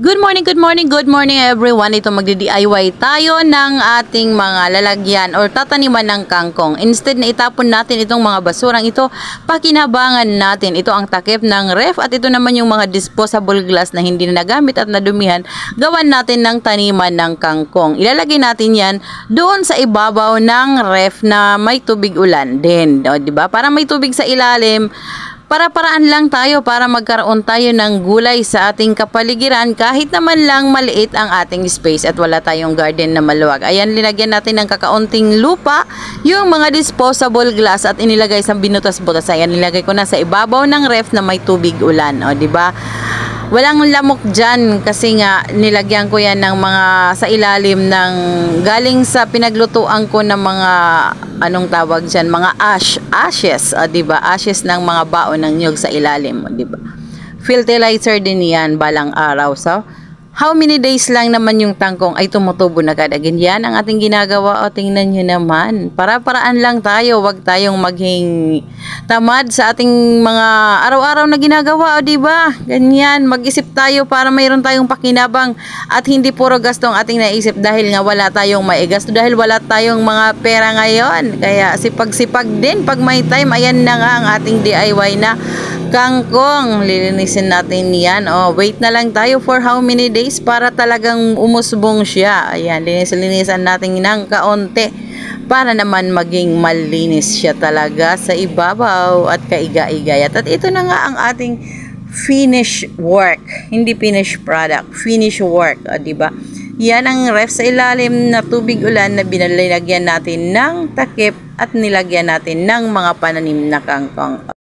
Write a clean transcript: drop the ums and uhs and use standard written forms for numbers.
Good morning, good morning, good morning everyone. Ito magdi-DIY tayo ng ating mga lalagyan or tataniman ng kangkong. Instead na itapon natin itong mga basurang ito, pakinabangan natin. Ito ang takip ng ref at ito naman yung mga disposable glass na hindi na nagamit at nadumihan. Gawan natin ng taniman ng kangkong. Ilalagay natin yan doon sa ibabaw ng ref na may tubig ulan din. O, diba? Para may tubig sa ilalim, para-paraan lang tayo para magkaroon tayo ng gulay sa ating kapaligiran kahit naman lang maliit ang ating space at wala tayong garden na maluwag. Ayan, linagyan natin ng kakaunting lupa yung mga disposable glass at inilagay sa binutas-butas. Ayan, nilagay ko na sa ibabaw ng ref na may tubig ulan. O, diba? Walang lamok dyan kasi nga nilagyan ko yan ng mga sa ilalim ng galing sa pinaglutuan ko ng mga anong tawag dyan, mga ashes, diba? Ashes ng mga baon ng nyug sa ilalim, diba? Fertilizer din yan balang araw. So, how many days lang naman yung tangkong ay tumutubo na kadagin. Yan ang ating ginagawa. O, tingnan nyo naman. Para-paraan lang tayo. Huwag tayong maging tamad sa ating mga araw-araw na ginagawa. O, diba? Ganyan. Mag-isip tayo para mayroon tayong pakinabang at hindi puro gasto ang ating naisip dahil nga wala tayong maigasto. Dahil wala tayong mga pera ngayon. Kaya sipag-sipag din. Pag may time, ayan na nga ang ating DIY na kangkong. Lilinisin natin yan. O, wait na lang tayo for how many days para talagang umusbong siya. Ayan, linisan natin ng kaunti para naman maging malinis siya talaga sa ibabaw at kaiga-igayat. At ito na nga ang ating finish work. Hindi finish product, finish work. O, diba? Yan ang ref sa ilalim na tubig ulan na binalagyan natin ng takip at nilagyan natin ng mga pananim na kangkong.